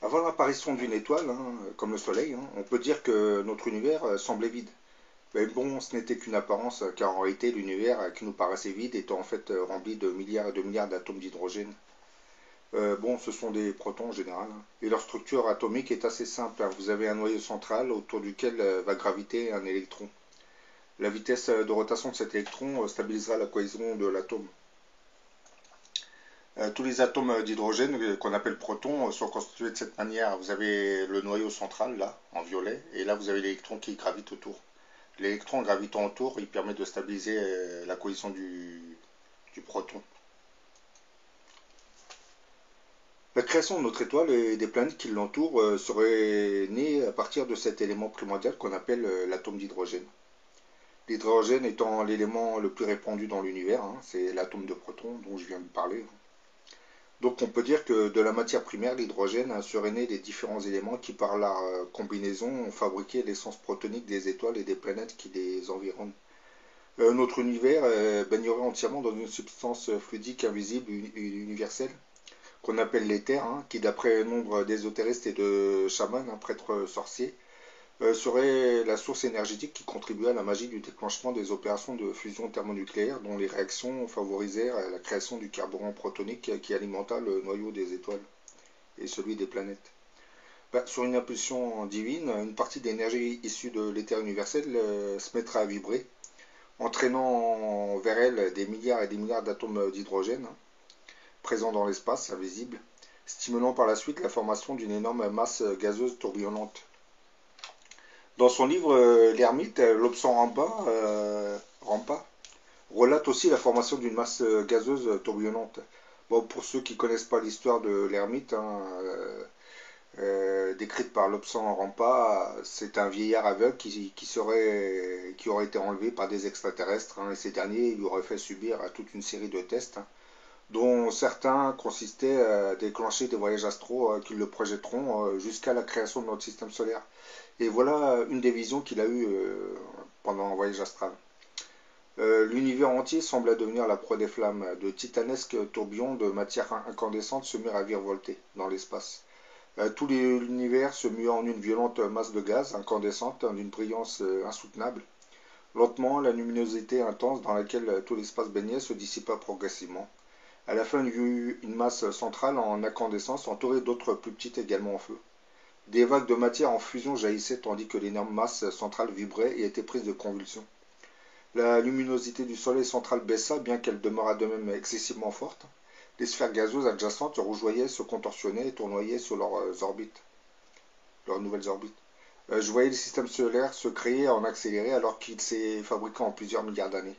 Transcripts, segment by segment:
Avant l'apparition d'une étoile, comme le Soleil, on peut dire que notre univers semblait vide. Mais bon, ce n'était qu'une apparence, car en réalité, l'univers qui nous paraissait vide était en fait rempli de milliards et de milliards d'atomes d'hydrogène. Bon, ce sont des protons en général, et leur structure atomique est assez simple. Vous avez un noyau central autour duquel va graviter un électron. La vitesse de rotation de cet électron stabilisera la cohésion de l'atome. Tous les atomes d'hydrogène qu'on appelle protons sont constitués de cette manière. Vous avez le noyau central là, en violet, et là vous avez l'électron qui gravite autour. L'électron gravitant autour, il permet de stabiliser la cohésion du proton. La création de notre étoile et des planètes qui l'entourent serait née à partir de cet élément primordial qu'on appelle l'atome d'hydrogène. L'hydrogène étant l'élément le plus répandu dans l'univers, c'est l'atome de proton dont je viens de parler. Donc on peut dire que de la matière primaire, l'hydrogène serait né des différents éléments qui par leur combinaison ont fabriqué l'essence protonique des étoiles et des planètes qui les environnent. Notre univers baignerait entièrement dans une substance fluidique invisible universelle qu'on appelle l'éther, qui d'après nombre d'ésotéristes et de chamans, prêtres sorciers, serait la source énergétique qui contribuait à la magie du déclenchement des opérations de fusion thermonucléaire dont les réactions favorisèrent la création du carburant protonique qui alimenta le noyau des étoiles et celui des planètes. Sur une impulsion divine, une partie de l'énergie issue de l'éther universel se mettra à vibrer, entraînant vers elle des milliards et des milliards d'atomes d'hydrogène présents dans l'espace invisible, stimulant par la suite la formation d'une énorme masse gazeuse tourbillonnante. Dans son livre L'Ermite, Lobsang Rampa relate aussi la formation d'une masse gazeuse tourbillonnante. Bon, pour ceux qui ne connaissent pas l'histoire de l'Ermite, décrite par Lobsang Rampa, c'est un vieillard aveugle qui aurait été enlevé par des extraterrestres, et ces derniers lui auraient fait subir toute une série de tests, dont certains consistaient à déclencher des voyages astraux qui le projetteront jusqu'à la création de notre système solaire. Et voilà une des visions qu'il a eues pendant un voyage astral. L'univers entier semblait devenir la proie des flammes. De titanesques tourbillons de matière incandescente se mirent à virevolter dans l'espace. Tout l'univers se muait en une violente masse de gaz incandescente d'une brillance insoutenable. Lentement, la luminosité intense dans laquelle tout l'espace baignait se dissipa progressivement. À la fin, il y eut une masse centrale en incandescence entourée d'autres plus petites également en feu. Des vagues de matière en fusion jaillissaient tandis que l'énorme masse centrale vibrait et était prise de convulsions. La luminosité du soleil central baissa, bien qu'elle demeurât de même excessivement forte. Les sphères gazeuses adjacentes rougeoyaient, se contorsionnaient et tournoyaient sur leurs nouvelles orbites. Je voyais le système solaire se créer en accéléré alors qu'il s'est fabriqué en plusieurs milliards d'années.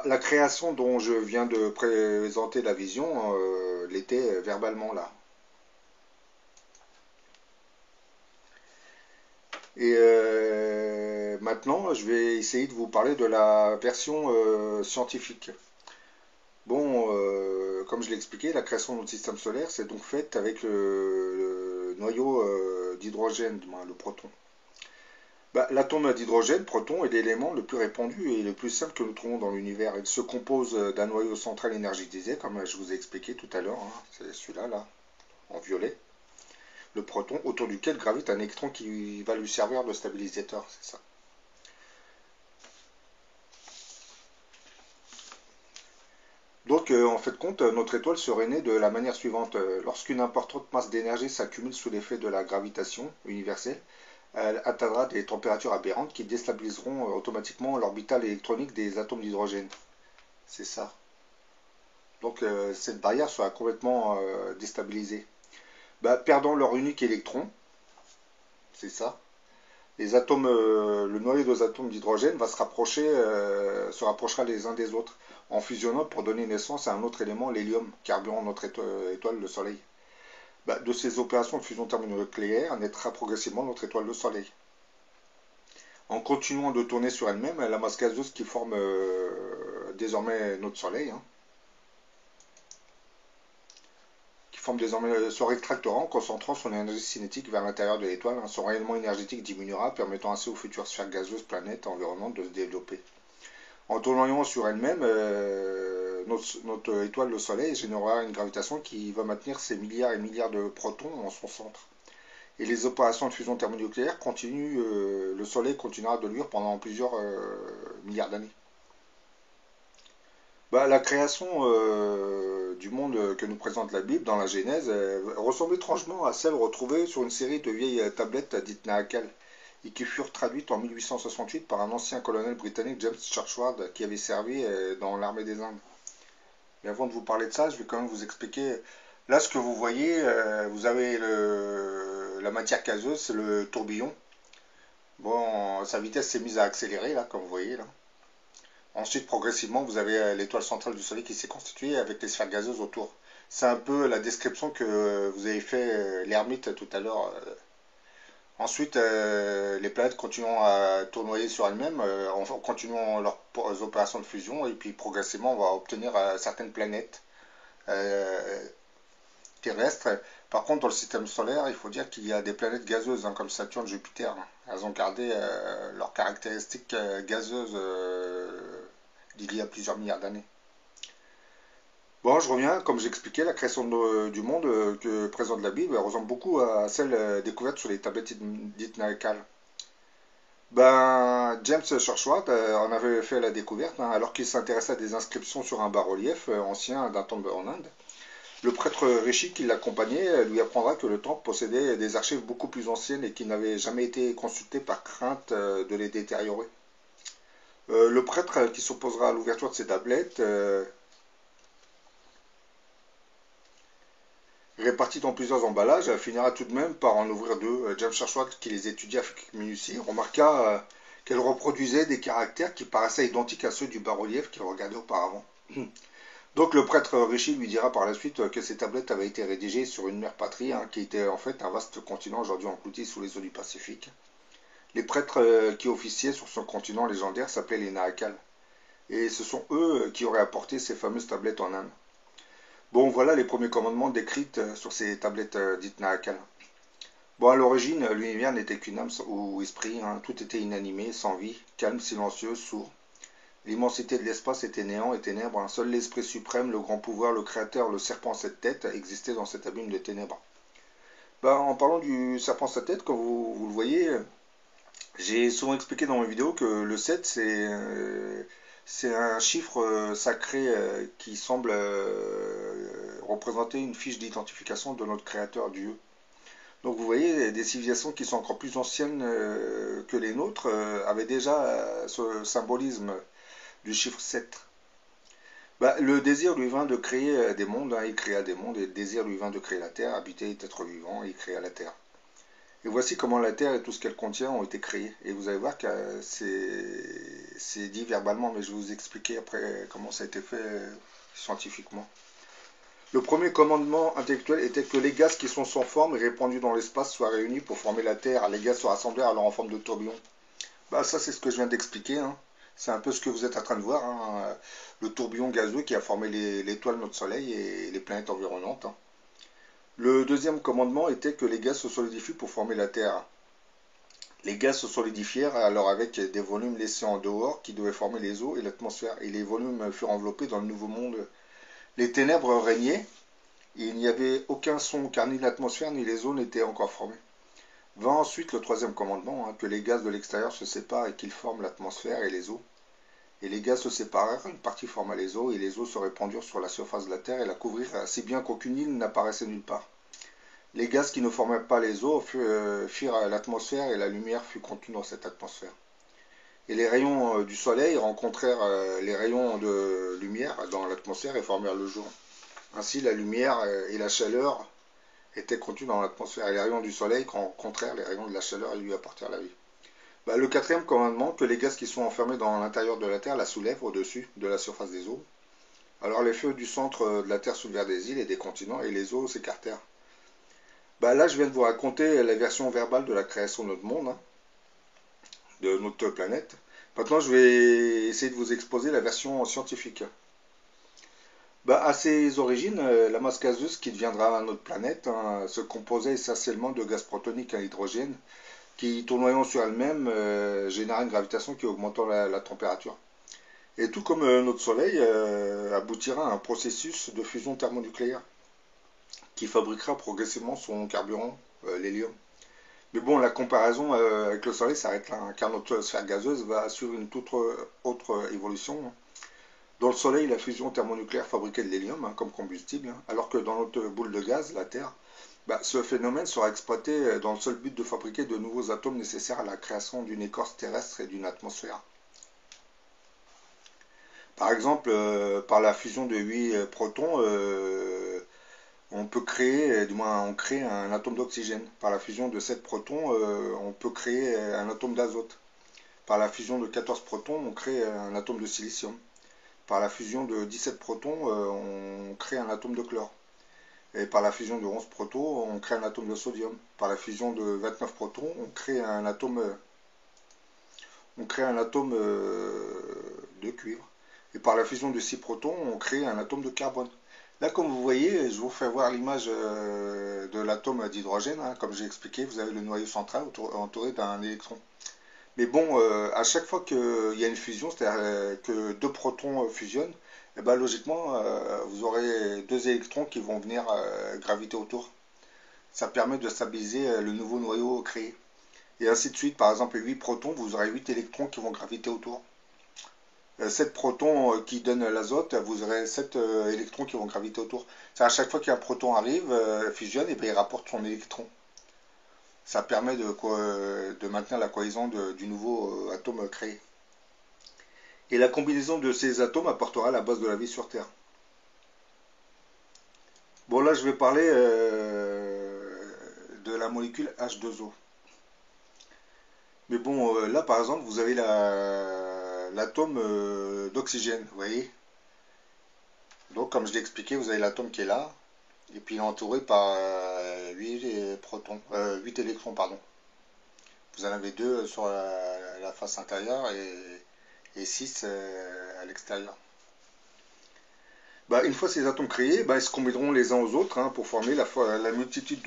La création dont je viens de présenter la vision l'était verbalement là. Et maintenant, je vais essayer de vous parler de la version scientifique. Bon, comme je l'ai expliqué, la création de notre système solaire s'est donc faite avec le noyau d'hydrogène, le proton. L'atome d'hydrogène, proton, est l'élément le plus répandu et le plus simple que nous trouvons dans l'univers. Il se compose d'un noyau central énergétisé, comme je vous ai expliqué tout à l'heure. C'est celui-là, là, en violet. Le proton, autour duquel gravite un électron qui va lui servir de stabilisateur, c'est ça. Donc, en fait compte, notre étoile serait née de la manière suivante. Lorsqu'une importante masse d'énergie s'accumule sous l'effet de la gravitation universelle, elle atteindra des températures aberrantes qui déstabiliseront automatiquement l'orbital électronique des atomes d'hydrogène. C'est ça. Donc, cette barrière sera complètement déstabilisée. Perdant leur unique électron, c'est ça. Le noyau des atomes d'hydrogène se rapprochera les uns des autres en fusionnant pour donner naissance à un autre élément, l'hélium, carburant notre étoile, le Soleil. De ces opérations de fusion thermonucléaire naîtra progressivement notre étoile, le Soleil. En continuant de tourner sur elle-même, la masse gazeuse qui forme désormais notre Soleil, qui forme désormais se rétractera en concentrant son énergie cinétique vers l'intérieur de l'étoile. Son rayonnement énergétique diminuera, permettant ainsi aux futures sphères gazeuses, planètes, environnementes de se développer. En tournant sur elle-même, notre étoile, le Soleil, générera une gravitation qui va maintenir ces milliards et milliards de protons en son centre. Et les opérations de fusion thermonucléaire continuent, le Soleil continuera de luire pendant plusieurs milliards d'années. Bah, la création du monde que nous présente la Bible dans la Genèse ressemble étrangement à celle retrouvée sur une série de vieilles tablettes dites Nahakal et qui furent traduites en 1868 par un ancien colonel britannique, James Churchward, qui avait servi dans l'armée des Indes. Mais avant de vous parler de ça, je vais quand même vous expliquer. Là, ce que vous voyez, vous avez la matière gazeuse, c'est le tourbillon. Bon, sa vitesse s'est mise à accélérer, là, comme vous voyez, là. Ensuite, progressivement, vous avez l'étoile centrale du Soleil qui s'est constituée avec les sphères gazeuses autour. C'est un peu la description que vous avez fait l'ermite tout à l'heure. Ensuite, les planètes continuent à tournoyer sur elles-mêmes en continuant leurs opérations de fusion et puis progressivement, on va obtenir certaines planètes terrestres. Par contre, dans le système solaire, il faut dire qu'il y a des planètes gazeuses, hein, comme Saturne, Jupiter. Elles ont gardé leurs caractéristiques gazeuses d'il y a plusieurs milliards d'années. Bon, je reviens, comme j'expliquais, la création du monde que présente la Bible elle ressemble beaucoup à celle découverte sur les tablettes dites Nahekal. Ben, James Churchward en avait fait la découverte hein, alors qu'il s'intéressait à des inscriptions sur un bas-relief ancien d'un temple en Inde. Le prêtre Rishi qui l'accompagnait lui apprendra que le temple possédait des archives beaucoup plus anciennes et qui n'avaient jamais été consultées par crainte de les détériorer. Le prêtre qui s'opposera à l'ouverture de ces tablettes, réparties dans plusieurs emballages, finira tout de même par en ouvrir deux. James Churchward, qui les étudia avec minutie, remarqua qu'elles reproduisaient des caractères qui paraissaient identiques à ceux du bas-relief qu'il regardait auparavant. Donc le prêtre Rishi lui dira par la suite que ces tablettes avaient été rédigées sur une mer patrie, hein, qui était en fait un vaste continent aujourd'hui englouti sous les eaux du Pacifique. Les prêtres qui officiaient sur ce continent légendaire s'appelaient les Nahakal. Et ce sont eux qui auraient apporté ces fameuses tablettes en Inde. Bon, voilà les premiers commandements décrits sur ces tablettes dites Nahakal. Bon, à l'origine, l'univers n'était qu'une âme ou esprit, hein, tout était inanimé, sans vie, calme, silencieux, sourd. L'immensité de l'espace était néant et ténèbres. Hein. Seul l'Esprit suprême, le grand pouvoir, le Créateur, le serpent à sept têtes existaient dans cet abîme de ténèbres. Ben, en parlant du serpent à sept têtes, comme vous le voyez, j'ai souvent expliqué dans mes vidéos que le 7, c'est un chiffre sacré qui semble représenter une fiche d'identification de notre Créateur Dieu. Donc vous voyez, des civilisations qui sont encore plus anciennes que les nôtres avaient déjà ce symbolisme du chiffre 7. Bah, le désir lui vint de créer des mondes, hein, il créa des mondes, et le désir lui vint de créer la terre, habiter les êtres vivants, il créa la terre. Et voici comment la terre et tout ce qu'elle contient ont été créés. Et vous allez voir que c'est dit verbalement, mais je vais vous expliquer après comment ça a été fait scientifiquement. Le premier commandement intellectuel était que les gaz qui sont sans forme et répandus dans l'espace soient réunis pour former la Terre. Les gaz se rassemblèrent alors en forme de tourbillon. Bah, ça, c'est ce que je viens d'expliquer. Hein. C'est un peu ce que vous êtes en train de voir. Hein. Le tourbillon gazeux qui a formé l'étoile, notre Soleil et les planètes environnantes. Hein. Le deuxième commandement était que les gaz se solidifient pour former la Terre. Les gaz se solidifièrent alors avec des volumes laissés en dehors qui devaient former les eaux et l'atmosphère. Et les volumes furent enveloppés dans le nouveau monde. Les ténèbres régnaient. Et il n'y avait aucun son car ni l'atmosphère ni les eaux n'étaient encore formées. Vint ensuite le troisième commandement, hein, que les gaz de l'extérieur se séparent et qu'ils forment l'atmosphère et les eaux. Et les gaz se séparèrent, une partie forma les eaux, et les eaux se répandirent sur la surface de la terre et la couvrirent, si bien qu'aucune île n'apparaissait nulle part. Les gaz qui ne formaient pas les eaux firent l'atmosphère et la lumière fut contenue dans cette atmosphère. Et les rayons du soleil rencontrèrent les rayons de lumière dans l'atmosphère et formèrent le jour. Ainsi la lumière et la chaleur étaient contenues dans l'atmosphère et les rayons du soleil rencontrèrent les rayons de la chaleur et lui apportèrent la vie. Bah, le quatrième commandement, que les gaz qui sont enfermés dans l'intérieur de la Terre la soulèvent au-dessus de la surface des eaux. Alors les feux du centre de la Terre soulevèrent des îles et des continents et les eaux s'écartèrent. Bah, là, je viens de vous raconter la version verbale de la création de notre monde, hein, de notre planète. Maintenant, je vais essayer de vous exposer la version scientifique. Bah, à ses origines, la masse gazeuse qui deviendra notre planète hein, se composait essentiellement de gaz protonique à hydrogène qui, tournoyant sur elle-même, générait une gravitation qui augmentant la température. Et tout comme notre Soleil aboutira à un processus de fusion thermonucléaire qui fabriquera progressivement son carburant, l'hélium. Mais bon, la comparaison avec le Soleil s'arrête là, hein, car notre sphère gazeuse va suivre une toute autre évolution. Dans le Soleil, la fusion thermonucléaire fabriquait de l'hélium hein, comme combustible, hein, alors que dans notre boule de gaz, la Terre, bah, ce phénomène sera exploité dans le seul but de fabriquer de nouveaux atomes nécessaires à la création d'une écorce terrestre et d'une atmosphère. Par exemple, par la fusion de 8 protons, on peut créer, du moins on crée un atome d'oxygène. Par la fusion de 7 protons, on peut créer un atome d'azote. Par la fusion de 14 protons, on crée un atome de silicium. Par la fusion de 17 protons, on crée un atome de chlore. Et par la fusion de 11 protons, on crée un atome de sodium. Par la fusion de 29 protons, on crée un atome, de cuivre. Et par la fusion de 6 protons, on crée un atome de carbone. Là, comme vous voyez, je vous fais voir l'image de l'atome d'hydrogène. Hein. Comme j'ai expliqué, vous avez le noyau central entouré d'un électron. Mais bon, à chaque fois qu'il y a une fusion, c'est-à-dire que deux protons fusionnent, eh ben, logiquement, vous aurez deux électrons qui vont venir graviter autour. Ça permet de stabiliser le nouveau noyau créé. Et ainsi de suite, par exemple, 8 protons, vous aurez 8 électrons qui vont graviter autour. 7 protons qui donnent l'azote, vous aurez 7 électrons qui vont graviter autour. C'est à chaque fois qu'un proton arrive, fusionne, et ben, il rapporte son électron. Ça permet de maintenir la cohésion du nouveau atome créé. Et la combinaison de ces atomes apportera la base de la vie sur Terre. Bon, là, je vais parler de la molécule H2O. Mais bon, là, par exemple, vous avez l'atome d'oxygène, vous voyez. Donc, comme je l'ai expliqué, vous avez l'atome qui est là, et puis il est entouré par 8 protons, 8 électrons, pardon. Vous en avez 2 sur la face intérieure et 6 à l'extérieur. Bah, une fois ces atomes créés, bah, ils se combineront les uns aux autres hein, pour former la multitude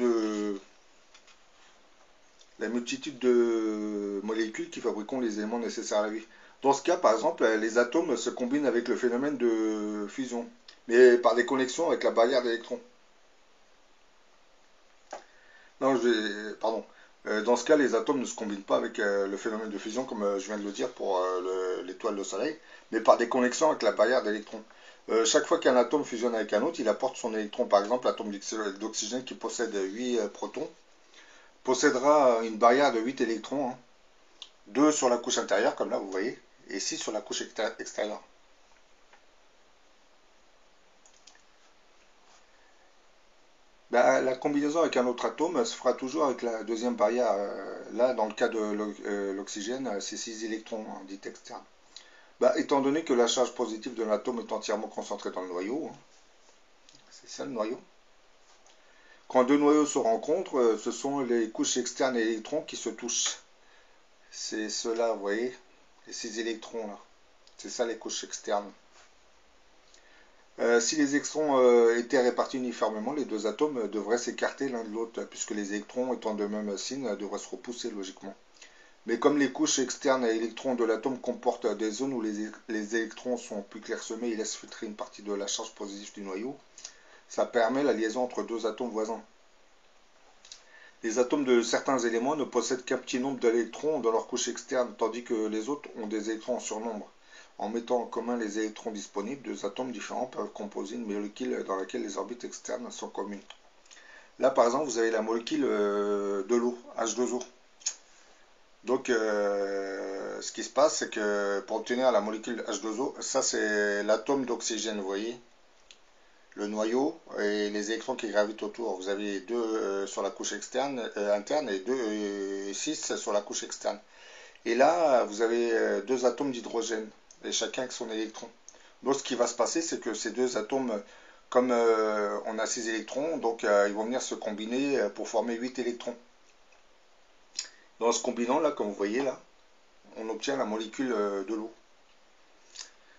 de molécules qui fabriqueront les éléments nécessaires à la vie. Dans ce cas, par exemple, les atomes se combinent avec le phénomène de fusion, mais par des connexions avec la barrière d'électrons. Non, pardon. Dans ce cas, les atomes ne se combinent pas avec le phénomène de fusion, comme je viens de le dire pour l'étoile de Soleil, mais par des connexions avec la barrière d'électrons. Chaque fois qu'un atome fusionne avec un autre, il apporte son électron. Par exemple, l'atome d'oxygène qui possède 8 protons possédera une barrière de 8 électrons, hein. 2 sur la couche intérieure, comme là vous voyez, et 6 sur la couche extérieure. Bah, la combinaison avec un autre atome se fera toujours avec la deuxième barrière. Là, dans le cas de l'oxygène, c'est 6 électrons hein, dits externes. Bah, étant donné que la charge positive de l'atome est entièrement concentrée dans le noyau, hein, c'est ça le noyau. Quand deux noyaux se rencontrent, ce sont les couches externes et électrons qui se touchent. C'est cela, vous voyez, ces électrons là. C'est ça les couches externes. Si les électrons étaient répartis uniformément, les deux atomes devraient s'écarter l'un de l'autre, puisque les électrons étant de même signe devraient se repousser logiquement. Mais comme les couches externes et électrons de l'atome comportent des zones où les électrons sont plus clairsemés et laissent filtrer une partie de la charge positive du noyau, ça permet la liaison entre deux atomes voisins. Les atomes de certains éléments ne possèdent qu'un petit nombre d'électrons dans leur couche externe, tandis que les autres ont des électrons en surnombre. En mettant en commun les électrons disponibles, deux atomes différents peuvent composer une molécule dans laquelle les orbites externes sont communes. Là, par exemple, vous avez la molécule de l'eau, H2O. Donc, ce qui se passe, c'est que pour obtenir la molécule H2O, ça c'est l'atome d'oxygène, vous voyez, le noyau et les électrons qui gravitent autour. Vous avez 2 sur la couche interne et 6 sur la couche externe. Et là, vous avez 2 atomes d'hydrogène, et chacun avec son électron. Donc ce qui va se passer, c'est que ces 2 atomes, comme on a 6 électrons, donc ils vont venir se combiner pour former 8 électrons. Dans ce combinant, là, comme vous voyez là, on obtient la molécule de l'eau.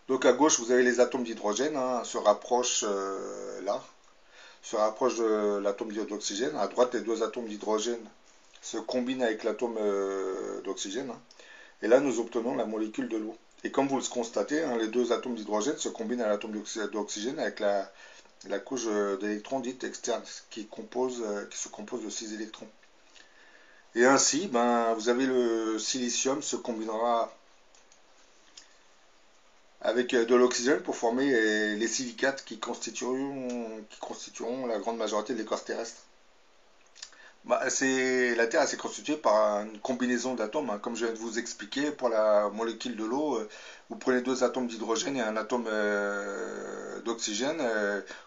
Donc à gauche, vous avez les atomes d'hydrogène, hein, se rapprochent là, se rapprochent de l'atome d'oxygène. À droite, les 2 atomes d'hydrogène se combinent avec l'atome d'oxygène. Hein. Et là, nous obtenons la molécule de l'eau. Et comme vous le constatez, hein, les deux atomes d'hydrogène se combinent à l'atome d'oxygène avec la couche d'électrons dite externe, qui se compose de 6 électrons. Et ainsi, ben, vous avez le silicium se combinera avec de l'oxygène pour former les silicates qui constitueront la grande majorité de l'écorce terrestre. Bah, la Terre s'est constituée par une combinaison d'atomes, hein. Comme je viens de vous expliquer, pour la molécule de l'eau, vous prenez deux atomes d'hydrogène et un atome d'oxygène,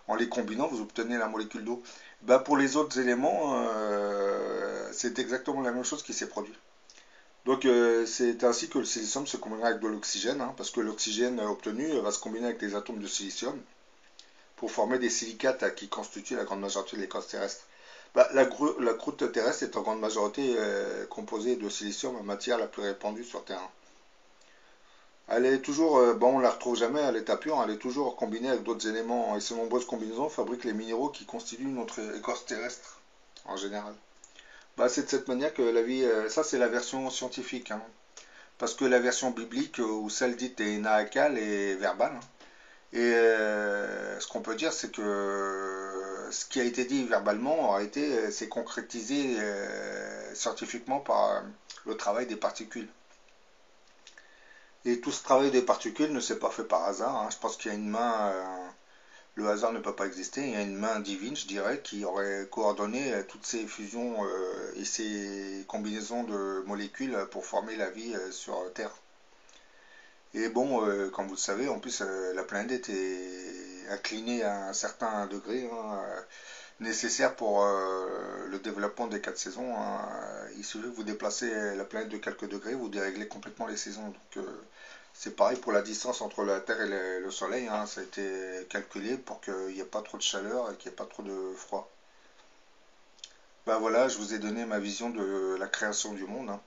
en les combinant, vous obtenez la molécule d'eau. Bah, pour les autres éléments, c'est exactement la même chose qui s'est produite. Donc c'est ainsi que le silicium se combinera avec de l'oxygène, hein, parce que l'oxygène obtenu va se combiner avec des atomes de silicium pour former des silicates qui constituent la grande majorité de l'écorce terrestre. Bah, la croûte terrestre est en grande majorité composée de silicium, la matière la plus répandue sur Terre. Elle est toujours, bon, on la retrouve jamais à l'état pur, elle est toujours combinée avec d'autres éléments et ces nombreuses combinaisons fabriquent les minéraux qui constituent notre écorce terrestre en général. Bah, c'est de cette manière que la vie, ça c'est la version scientifique, hein, parce que la version biblique ou celle dite est naakal et verbale, hein. Et ce qu'on peut dire, c'est que ce qui a été dit verbalement s'est concrétisé scientifiquement par le travail des particules. Et tout ce travail des particules ne s'est pas fait par hasard, hein. Je pense qu'il y a une main, le hasard ne peut pas exister, il y a une main divine, je dirais, qui aurait coordonné toutes ces fusions et ces combinaisons de molécules pour former la vie sur Terre. Et bon, comme vous le savez, en plus, la planète est inclinée à un certain degré, hein, nécessaire pour le développement des quatre saisons, hein. Il suffit que vous déplacez la planète de quelques degrés, vous déréglez complètement les saisons. Donc, c'est pareil pour la distance entre la Terre et le Soleil, hein. Ça a été calculé pour qu'il n'y ait pas trop de chaleur et qu'il n'y ait pas trop de froid. Ben voilà, je vous ai donné ma vision de la création du monde, hein.